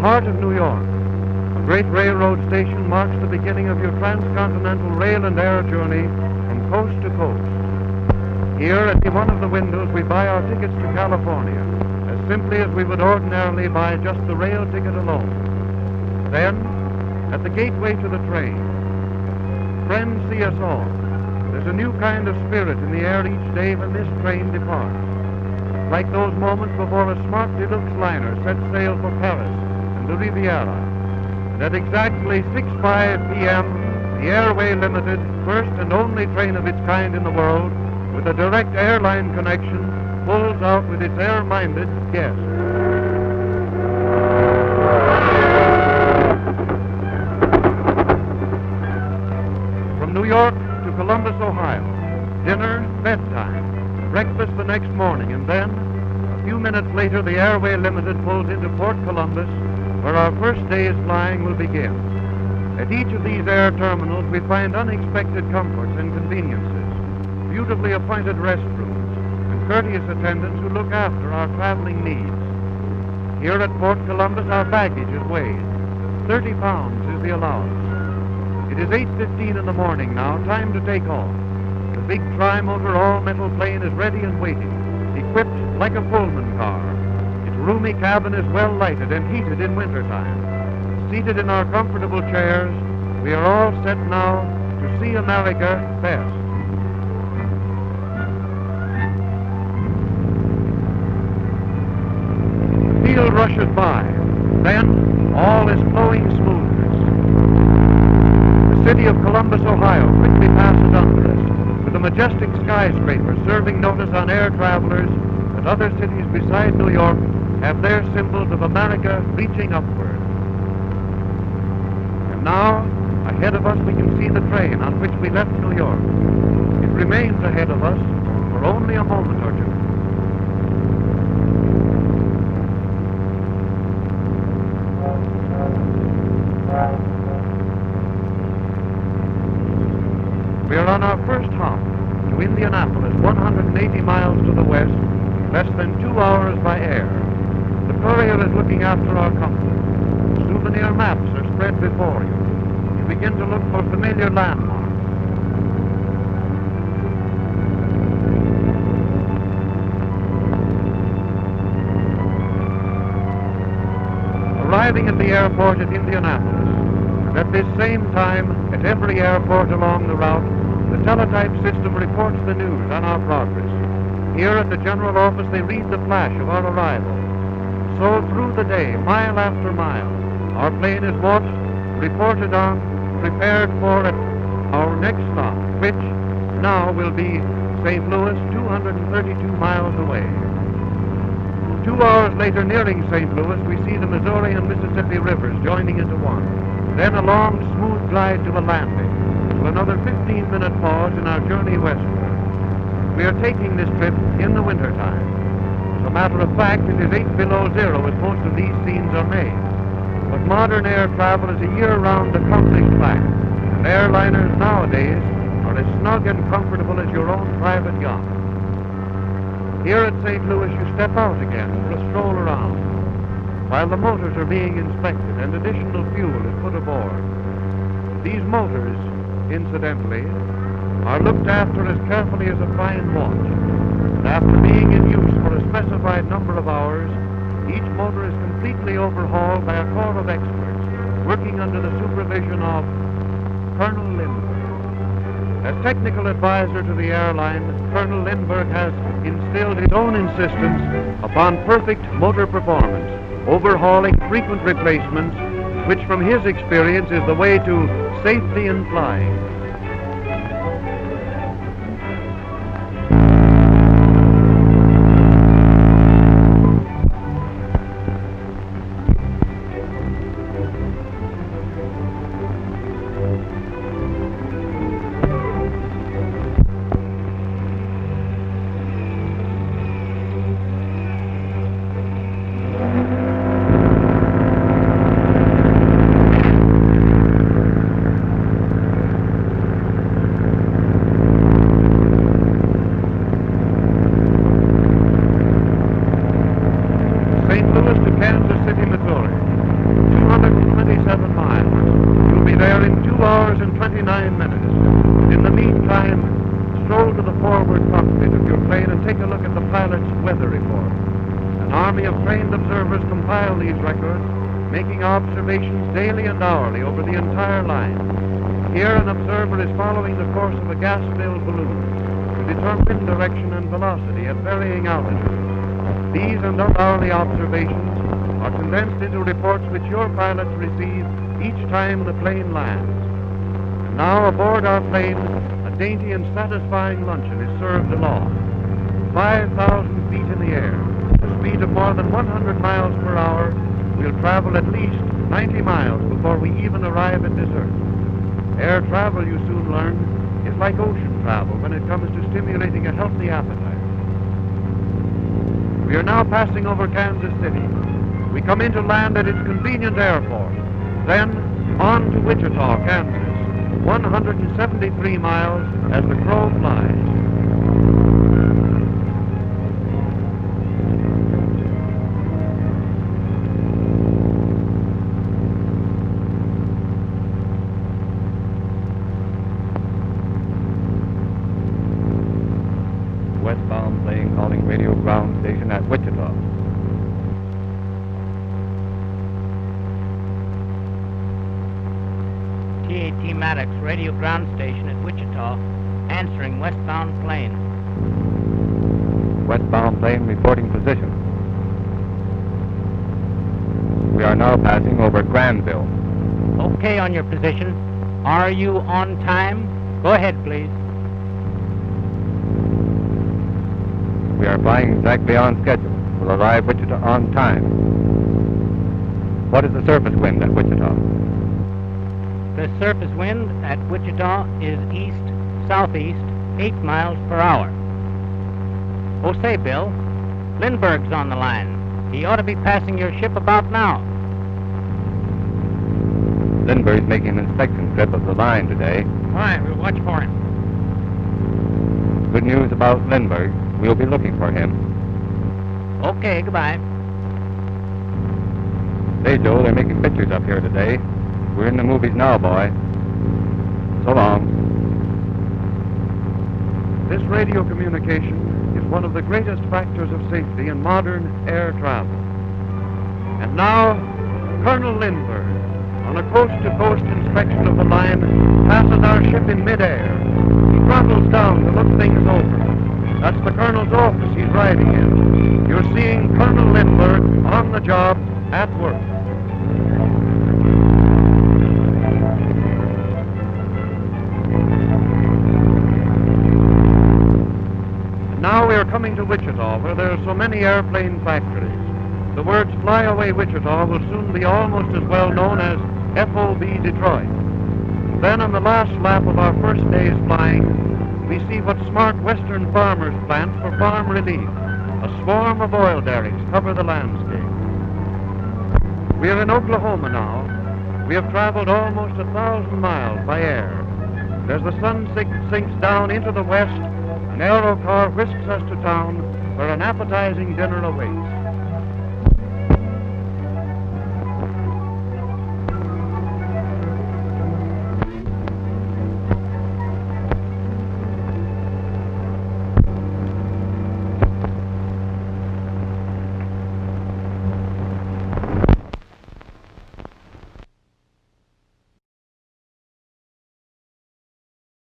heart of New York. A great railroad station marks the beginning of your transcontinental rail and air journey from coast to coast. Here at one of the windows we buy our tickets to California, as simply as we would ordinarily buy just the rail ticket alone. Then, at the gateway to the train, friends see us all. There's a new kind of spirit in the air each day when this train departs. Like those moments before a smart deluxe liner sets sail for Paris and the Riviera. And at exactly 6:05 p.m., the Airway Limited, first and only train of its kind in the world, with a direct airline connection, pulls out with its air-minded guests. From New York to Columbus, Ohio, dinner, bedtime, breakfast the next morning, and then, a few minutes later, the Airway Limited pulls into Port Columbus, where our first day's flying will begin. At each of these air terminals, we find unexpected comforts and conveniences, beautifully appointed restrooms, and courteous attendants who look after our traveling needs. Here at Port Columbus, our baggage is weighed. 30 pounds is the allowance. It is 8:15 in the morning now, time to take off. The big Tri-Motor all-metal plane is ready and waiting, equipped like a Pullman car. Its roomy cabin is well lighted and heated in wintertime. Seated in our comfortable chairs, we are all set now to see America best. The field rushes by. Then all is flowing smoothness. The city of Columbus, Ohio, quickly passes under us, with a majestic skyscraper serving notice on air travelers that other cities beside New York have their symbols of America reaching upward. And now, ahead of us, we can see the train on which we left New York. It remains ahead of us for only a moment or two. We are on our first hop to Indianapolis, 180 miles to the west, less than 2 hours by air. The courier is looking after our comfort. Souvenir maps are spread before you. You begin to look for familiar landmarks. Arriving at the airport at Indianapolis, and at this same time, at every airport along the route, the teletype system reports the news on our progress. Here at the general office, they read the flash of our arrival. So through the day, mile after mile, our plane is watched, reported on, prepared for at our next stop, which now will be St. Louis, 232 miles away. 2 hours later, nearing St. Louis, we see the Missouri and Mississippi rivers joining into one. Then a long, smooth glide to a landing, to another 15-minute pause in our journey westward. We are taking this trip in the wintertime. As a matter of fact, it is 8 below zero as most of these scenes are made. But modern air travel is a year-round accomplished fact, and airliners nowadays are as snug and comfortable as your own private yacht. Here at St. Louis, you step out again for a stroll around, while the motors are being inspected and additional fuel is put aboard. These motors, incidentally, are looked after as carefully as a fine watch. And after being in use for a specified number of hours, each motor is completely overhauled by a corps of experts working under the supervision of Colonel Lindbergh. As technical advisor to the airline, Colonel Lindbergh has instilled his own insistence upon perfect motor performance, overhauling frequent replacements, which from his experience is the way to safety in flying. these records, making observations daily and hourly over the entire line. Here, an observer is following the course of a gas-filled balloon to determine wind direction and velocity at varying altitudes. These and other hourly observations are condensed into reports which your pilots receive each time the plane lands. And now, aboard our plane, a dainty and satisfying luncheon is served aloft. 5,000 feet in the air, at a speed of more than 100 miles per hour, we'll travel at least 90 miles before we even arrive at dessert. Air travel, you soon learn, is like ocean travel when it comes to stimulating a healthy appetite. We are now passing over Kansas City. We come into land at its convenient airport. Then on to Wichita, Kansas, 173 miles as the crow flies. Westbound plane calling radio ground station at Wichita. TAT Maddux, radio ground station at Wichita, answering westbound plane. Westbound plane reporting position. We are now passing over Granville. Okay on your position. Are you on time? Go ahead, please. We are flying exactly on schedule. We'll arrive Wichita on time. What is the surface wind at Wichita? The surface wind at Wichita is east-southeast, 8 miles per hour. Oh, say, Bill, Lindbergh's on the line. He ought to be passing your ship about now. Lindbergh's making an inspection trip of the line today. All right, we'll watch for him. Good news about Lindbergh. We'll be looking for him. Okay, goodbye. Say, Joe, they're making pictures up here today. We're in the movies now, boy. So long. This radio communication is one of the greatest factors of safety in modern air travel. And now, Colonel Lindbergh, on a coast-to-coast inspection of the line, passes our ship in midair. He throttles down to look things over. That's the Colonel's office he's riding in. You're seeing Colonel Lindbergh on the job at work. Now we are coming to Wichita, where there are so many airplane factories. The words "Fly Away Wichita" will soon be almost as well known as FOB Detroit. Then on the last lap of our first day's flying, we see what smart western farmers plant for farm relief. A swarm of oil derricks cover the landscape. We are in Oklahoma now. We have traveled almost 1,000 miles by air. As the sun sinks down into the west, an aero car whisks us to town where an appetizing dinner awaits.